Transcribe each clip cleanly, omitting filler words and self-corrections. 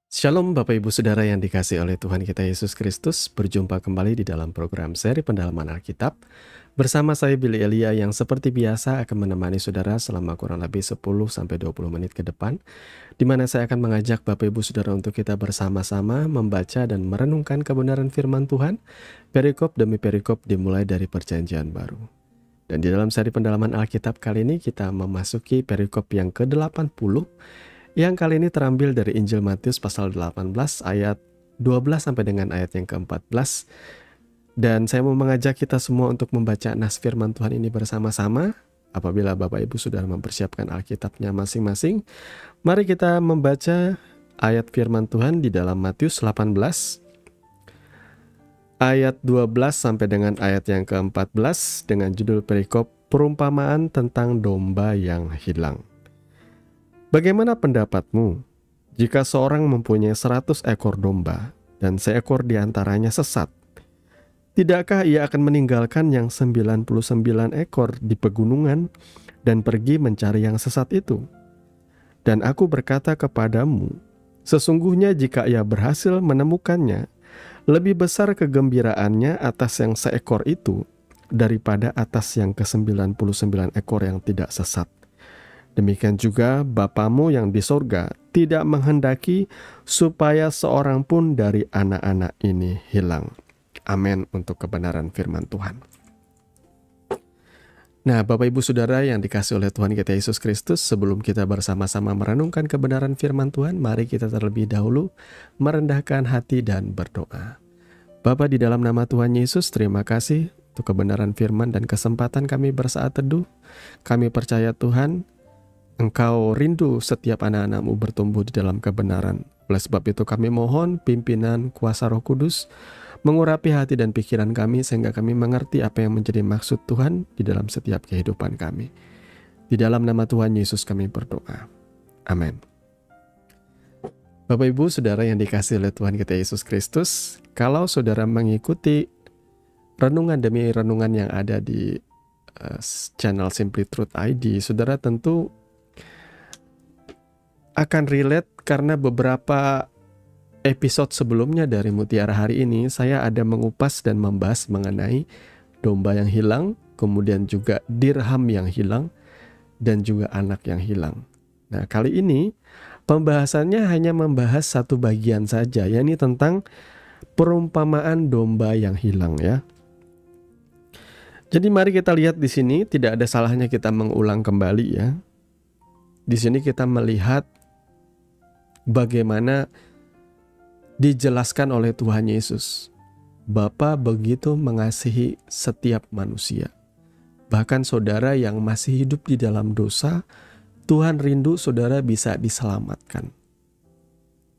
Shalom Bapak Ibu Saudara yang dikasihi oleh Tuhan kita Yesus Kristus. Berjumpa kembali di dalam program seri pendalaman Alkitab. Bersama saya Billy Elia yang seperti biasa akan menemani saudara selama kurang lebih 10-20 menit ke depan, di mana saya akan mengajak Bapak Ibu Saudara untuk kita bersama-sama membaca dan merenungkan kebenaran firman Tuhan, perikop demi perikop dimulai dari Perjanjian Baru. Dan di dalam seri pendalaman Alkitab kali ini kita memasuki perikop yang ke-80, yang kali ini terambil dari Injil Matius pasal 18 ayat 12 sampai dengan ayat yang ke-14. Dan saya mau mengajak kita semua untuk membaca nas firman Tuhan ini bersama-sama. Apabila Bapak Ibu sudah mempersiapkan Alkitabnya masing-masing, mari kita membaca ayat firman Tuhan di dalam Matius 18 ayat 12 sampai dengan ayat yang ke-14 dengan judul perikop perumpamaan tentang domba yang hilang. Bagaimana pendapatmu jika seorang mempunyai 100 ekor domba dan seekor diantaranya sesat? Tidakkah ia akan meninggalkan yang 99 ekor di pegunungan dan pergi mencari yang sesat itu? Dan aku berkata kepadamu, sesungguhnya jika ia berhasil menemukannya, lebih besar kegembiraannya atas yang seekor itu daripada atas yang ke-99 ekor yang tidak sesat. Demikian juga Bapamu yang di sorga tidak menghendaki supaya seorang pun dari anak-anak ini hilang. Amin untuk kebenaran firman Tuhan. Nah, Bapak Ibu Saudara yang dikasihi oleh Tuhan kita Yesus Kristus, sebelum kita bersama-sama merenungkan kebenaran firman Tuhan, mari kita terlebih dahulu merendahkan hati dan berdoa. Bapa, di dalam nama Tuhan Yesus, terima kasih untuk kebenaran firman dan kesempatan kami bersaat teduh. Kami percaya Tuhan, Engkau rindu setiap anak-anak-Mu bertumbuh di dalam kebenaran. Oleh sebab itu kami mohon pimpinan kuasa Roh Kudus mengurapi hati dan pikiran kami sehingga kami mengerti apa yang menjadi maksud Tuhan di dalam setiap kehidupan kami. Di dalam nama Tuhan Yesus kami berdoa. Amin. Bapak Ibu Saudara yang dikasihi oleh Tuhan kita Yesus Kristus, kalau saudara mengikuti renungan demi renungan yang ada di channel Simply Truth ID, saudara tentu akan relate karena beberapa episode sebelumnya dari Mutiara Hari ini saya ada mengupas dan membahas mengenai domba yang hilang, kemudian juga dirham yang hilang, dan juga anak yang hilang. Nah, kali ini pembahasannya hanya membahas satu bagian saja, yakni tentang perumpamaan domba yang hilang ya. Jadi mari kita lihat di sini, tidak ada salahnya kita mengulang kembali ya. Di sini kita melihat bagaimana dijelaskan oleh Tuhan Yesus. Bapa begitu mengasihi setiap manusia. Bahkan saudara yang masih hidup di dalam dosa, Tuhan rindu saudara bisa diselamatkan.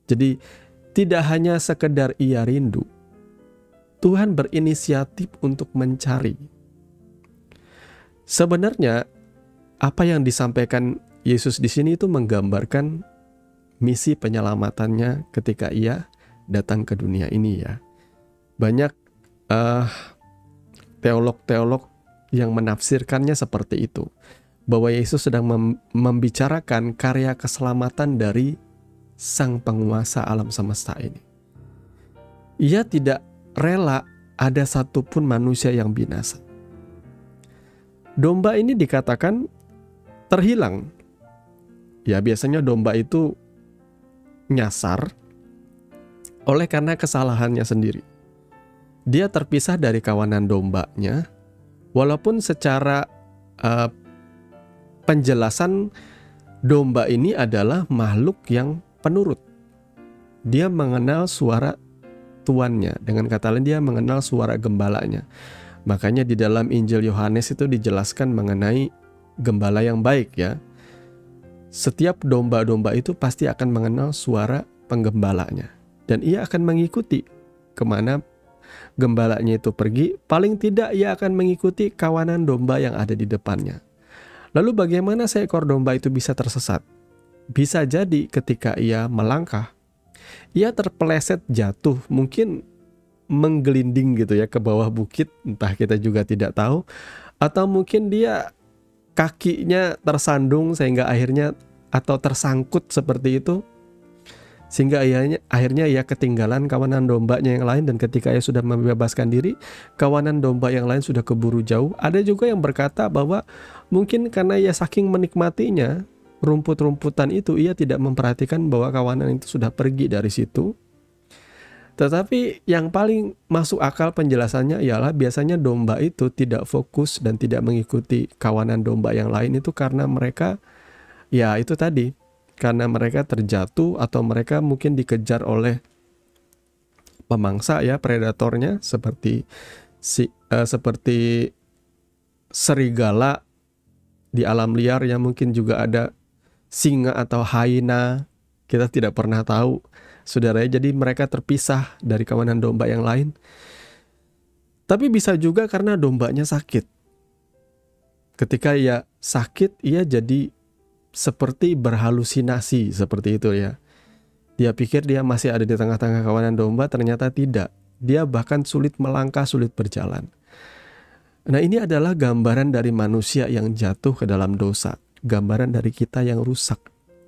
Jadi tidak hanya sekedar ia rindu, Tuhan berinisiatif untuk mencari. Sebenarnya apa yang disampaikan Yesus di sini itu menggambarkan misi penyelamatannya ketika ia datang ke dunia ini ya. Banyak teolog-teolog yang menafsirkannya seperti itu, bahwa Yesus sedang membicarakan karya keselamatan dari Sang Penguasa alam semesta ini. Ia tidak rela ada satupun manusia yang binasa. Domba ini dikatakan terhilang. Ya, biasanya domba itu nyasar oleh karena kesalahannya sendiri. Dia terpisah dari kawanan dombanya, walaupun secara penjelasan domba ini adalah makhluk yang penurut. Dia mengenal suara tuannya, dengan kata lain dia mengenal suara gembalanya. Makanya di dalam Injil Yohanes itu dijelaskan mengenai gembala yang baik ya. Setiap domba-domba itu pasti akan mengenal suara penggembalanya. Dan ia akan mengikuti kemana gembalanya itu pergi. Paling tidak ia akan mengikuti kawanan domba yang ada di depannya. Lalu bagaimana seekor domba itu bisa tersesat? Bisa jadi ketika ia melangkah, ia terpeleset jatuh, mungkin menggelinding gitu ya ke bawah bukit, entah kita juga tidak tahu. Atau mungkin dia kakinya tersandung sehingga akhirnya atau tersangkut seperti itu. Sehingga akhirnya ia ketinggalan kawanan dombanya yang lain, dan ketika ia sudah membebaskan diri, kawanan domba yang lain sudah keburu jauh. Ada juga yang berkata bahwa mungkin karena ia saking menikmatinya rumput-rumputan itu, ia tidak memperhatikan bahwa kawanan itu sudah pergi dari situ. Tetapi yang paling masuk akal penjelasannya ialah biasanya domba itu tidak fokus dan tidak mengikuti kawanan domba yang lain itu karena mereka, ya itu tadi, karena mereka terjatuh atau mereka mungkin dikejar oleh pemangsa ya, predatornya, seperti serigala di alam liar, yang mungkin juga ada singa atau hyena, kita tidak pernah tahu, saudara. Jadi mereka terpisah dari kawanan domba yang lain. Tapi bisa juga karena dombanya sakit. Ketika ia sakit, ia jadi seperti berhalusinasi seperti itu ya. Dia pikir dia masih ada di tengah-tengah kawanan domba, ternyata tidak. Dia bahkan sulit melangkah, sulit berjalan. Nah, ini adalah gambaran dari manusia yang jatuh ke dalam dosa. Gambaran dari kita yang rusak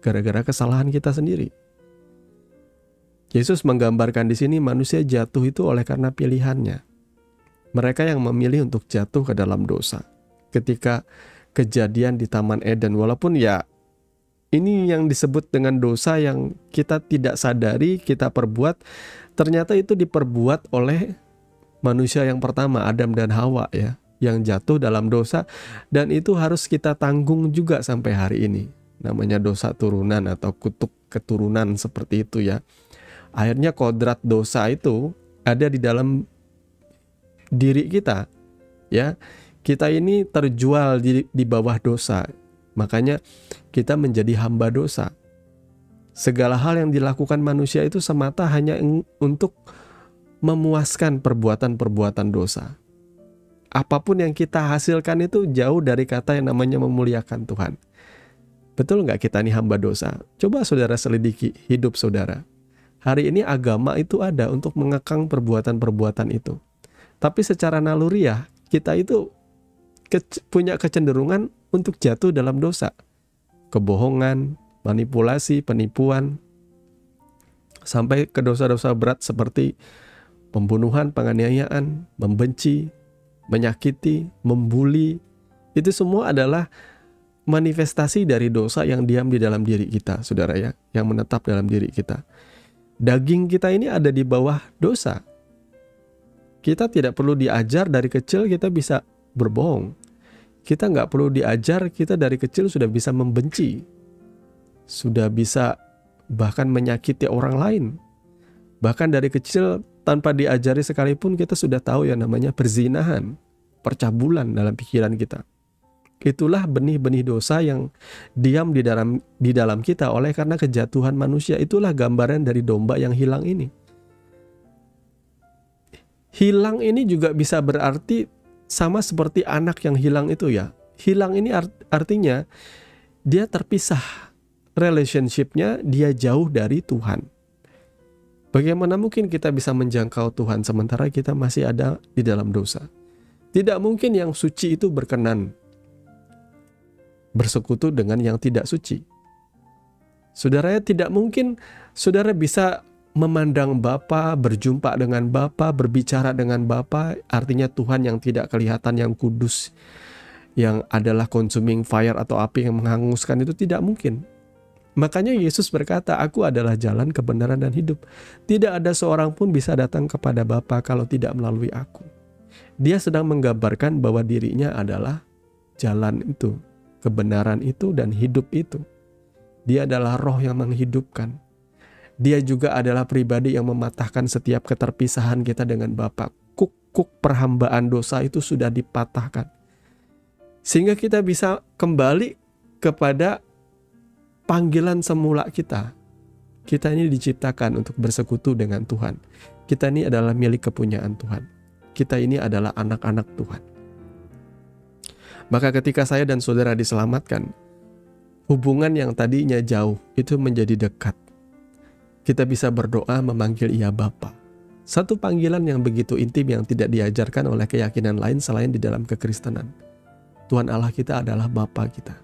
gara-gara kesalahan kita sendiri. Yesus menggambarkan di sini manusia jatuh itu oleh karena pilihannya. Mereka yang memilih untuk jatuh ke dalam dosa. Ketika kejadian di Taman Eden, walaupun ya ini yang disebut dengan dosa yang kita tidak sadari kita perbuat, ternyata itu diperbuat oleh manusia yang pertama, Adam dan Hawa ya, yang jatuh dalam dosa, dan itu harus kita tanggung juga sampai hari ini. Namanya dosa turunan atau kutuk keturunan seperti itu ya. Akhirnya kodrat dosa itu ada di dalam diri kita ya. Kita ini terjual di bawah dosa. Makanya kita menjadi hamba dosa. Segala hal yang dilakukan manusia itu semata hanya untuk memuaskan perbuatan-perbuatan dosa. Apapun yang kita hasilkan itu jauh dari kata yang namanya memuliakan Tuhan. Betul nggak kita ini hamba dosa? Coba saudara selidiki hidup saudara. Hari ini agama itu ada untuk mengekang perbuatan-perbuatan itu. Tapi secara naluriah, kita itu punya kecenderungan untuk jatuh dalam dosa. Kebohongan, manipulasi, penipuan, sampai ke dosa-dosa berat seperti pembunuhan, penganiayaan, membenci, menyakiti, membuli. Itu semua adalah manifestasi dari dosa yang diam di dalam diri kita, saudara ya, yang menetap dalam diri kita. Daging kita ini ada di bawah dosa. Kita tidak perlu diajar dari kecil kita bisa berbohong. Kita nggak perlu diajar, kita dari kecil sudah bisa membenci. Sudah bisa bahkan menyakiti orang lain. Bahkan dari kecil tanpa diajari sekalipun kita sudah tahu yang namanya perzinahan, percabulan dalam pikiran kita. Itulah benih-benih dosa yang diam di dalam kita oleh karena kejatuhan manusia. Itulah gambaran dari domba yang hilang ini. Hilang ini juga bisa berarti sama seperti anak yang hilang itu ya. Hilang ini artinya dia terpisah. Relationship-nya dia jauh dari Tuhan. Bagaimana mungkin kita bisa menjangkau Tuhan sementara kita masih ada di dalam dosa? Tidak mungkin yang suci itu berkenan bersekutu dengan yang tidak suci. Saudara, tidak mungkin saudara bisa memandang Bapa, berjumpa dengan Bapa, berbicara dengan Bapa, artinya Tuhan yang tidak kelihatan, yang kudus, yang adalah consuming fire atau api yang menghanguskan, itu tidak mungkin. Makanya Yesus berkata, "Aku adalah jalan, kebenaran, dan hidup. Tidak ada seorang pun bisa datang kepada Bapa kalau tidak melalui aku." Dia sedang menggambarkan bahwa dirinya adalah jalan itu, kebenaran itu, dan hidup itu. Dia adalah roh yang menghidupkan. Dia juga adalah pribadi yang mematahkan setiap keterpisahan kita dengan Bapa. Kuk perhambaan dosa itu sudah dipatahkan. Sehingga kita bisa kembali kepada panggilan semula kita. Kita ini diciptakan untuk bersekutu dengan Tuhan. Kita ini adalah milik kepunyaan Tuhan. Kita ini adalah anak-anak Tuhan. Maka ketika saya dan saudara diselamatkan, hubungan yang tadinya jauh itu menjadi dekat. Kita bisa berdoa memanggil Ia Bapa. Satu panggilan yang begitu intim yang tidak diajarkan oleh keyakinan lain selain di dalam kekristenan. Tuhan Allah kita adalah Bapa kita.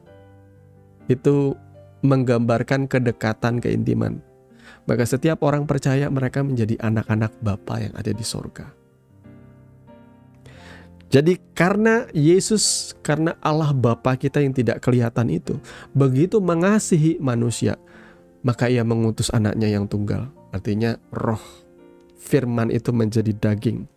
Itu menggambarkan kedekatan, keintiman. maka setiap orang percaya mereka menjadi anak-anak Bapa yang ada di sorga. Jadi karena Yesus, karena Allah Bapa kita yang tidak kelihatan itu begitu mengasihi manusia, maka ia mengutus anaknya yang tunggal. Artinya roh firman itu menjadi daging,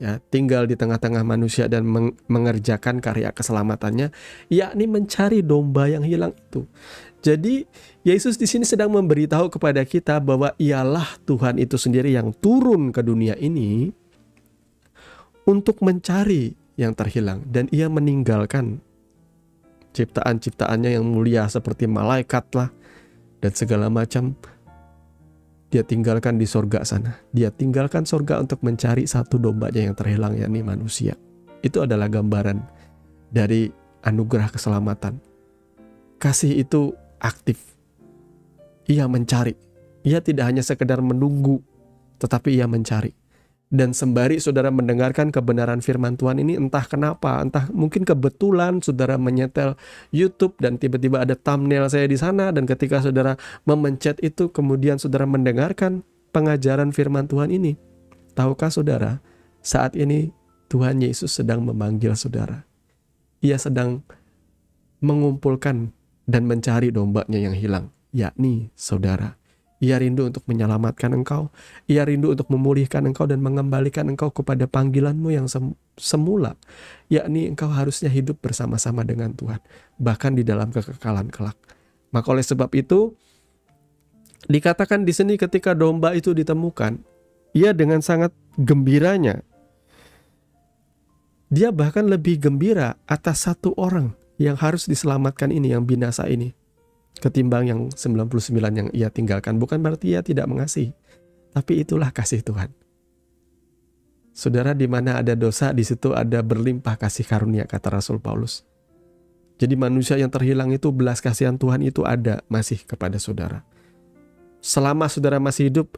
ya, tinggal di tengah-tengah manusia dan mengerjakan karya keselamatannya, yakni mencari domba yang hilang itu. Jadi Yesus di sini sedang memberitahu kepada kita bahwa ialah Tuhan itu sendiri yang turun ke dunia ini untuk mencari yang terhilang, dan ia meninggalkan ciptaan-ciptaannya yang mulia seperti malaikat lah dan segala macam. Dia tinggalkan di sorga sana. Dia tinggalkan sorga untuk mencari satu dombanya yang terhilang, yakni manusia. Itu adalah gambaran dari anugerah keselamatan. Kasih itu aktif. Ia mencari. Ia tidak hanya sekedar menunggu, tetapi ia mencari. Dan sembari saudara mendengarkan kebenaran firman Tuhan ini, entah kenapa, entah mungkin kebetulan saudara menyetel YouTube dan tiba-tiba ada thumbnail saya di sana, dan ketika saudara memencet itu kemudian saudara mendengarkan pengajaran firman Tuhan ini. Tahukah saudara, saat ini Tuhan Yesus sedang memanggil saudara. Ia sedang mengumpulkan dan mencari dombanya yang hilang, yakni saudara. Ia rindu untuk menyelamatkan engkau. Ia rindu untuk memulihkan engkau dan mengembalikan engkau kepada panggilanmu yang semula. Yakni engkau harusnya hidup bersama-sama dengan Tuhan, bahkan di dalam kekekalan kelak. Maka oleh sebab itu, dikatakan di sini ketika domba itu ditemukan, ia dengan sangat gembiranya. Dia bahkan lebih gembira atas satu orang yang harus diselamatkan ini, yang binasa ini, ketimbang yang 99 yang ia tinggalkan. Bukan berarti ia tidak mengasihi, tapi itulah kasih Tuhan. Saudara, di mana ada dosa, di situ ada berlimpah kasih karunia, kata Rasul Paulus. Jadi manusia yang terhilang itu, belas kasihan Tuhan itu ada masih kepada saudara. Selama saudara masih hidup,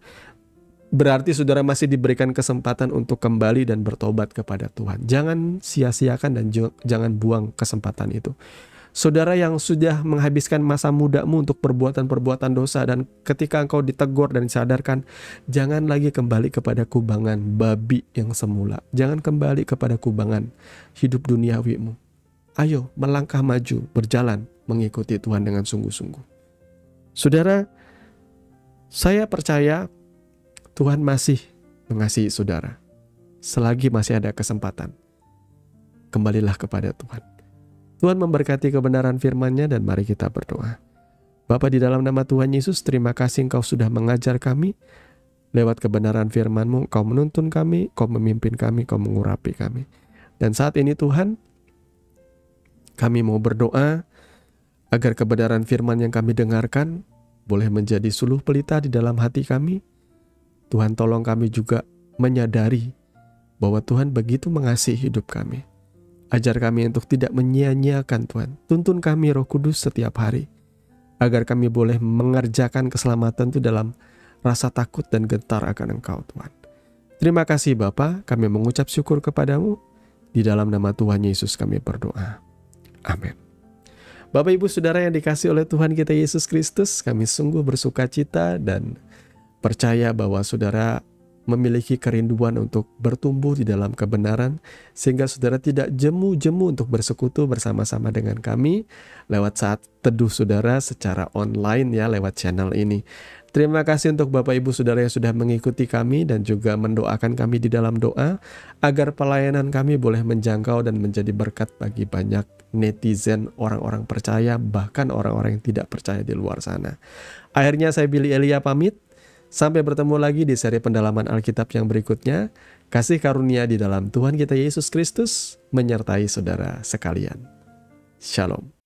berarti saudara masih diberikan kesempatan untuk kembali dan bertobat kepada Tuhan. Jangan sia-siakan dan jangan buang kesempatan itu. Saudara yang sudah menghabiskan masa mudamu untuk perbuatan-perbuatan dosa, dan ketika engkau ditegur dan disadarkan, jangan lagi kembali kepada kubangan babi yang semula. Jangan kembali kepada kubangan hidup duniawimu. Ayo melangkah maju, berjalan mengikuti Tuhan dengan sungguh-sungguh. Saudara, saya percaya Tuhan masih mengasihi saudara. Selagi masih ada kesempatan, kembalilah kepada Tuhan. Tuhan memberkati kebenaran firman-Nya, dan mari kita berdoa. Bapa, di dalam nama Tuhan Yesus, terima kasih Engkau sudah mengajar kami. Lewat kebenaran firman-Mu, Engkau menuntun kami, Engkau memimpin kami, Engkau mengurapi kami. Dan saat ini Tuhan, kami mau berdoa agar kebenaran firman yang kami dengarkan boleh menjadi suluh pelita di dalam hati kami. Tuhan, tolong kami juga menyadari bahwa Tuhan begitu mengasihi hidup kami. Ajar kami untuk tidak menyia-nyiakan Tuhan. Tuntun kami Roh Kudus setiap hari, agar kami boleh mengerjakan keselamatan itu dalam rasa takut dan gentar akan Engkau Tuhan. Terima kasih Bapa, kami mengucap syukur kepadamu. Di dalam nama Tuhan Yesus kami berdoa. Amin. Bapak Ibu Saudara yang dikasihi oleh Tuhan kita Yesus Kristus, kami sungguh bersuka cita dan percaya bahwa saudara memiliki kerinduan untuk bertumbuh di dalam kebenaran, sehingga saudara tidak jemu-jemu untuk bersekutu bersama-sama dengan kami lewat saat teduh saudara secara online, ya, lewat channel ini. Terima kasih untuk Bapak Ibu Saudara yang sudah mengikuti kami dan juga mendoakan kami di dalam doa, agar pelayanan kami boleh menjangkau dan menjadi berkat bagi banyak netizen, orang-orang percaya, bahkan orang-orang yang tidak percaya di luar sana. Akhirnya saya Billy Elia pamit. Sampai bertemu lagi di seri pendalaman Alkitab yang berikutnya. Kasih karunia di dalam Tuhan kita Yesus Kristus menyertai saudara sekalian. Shalom.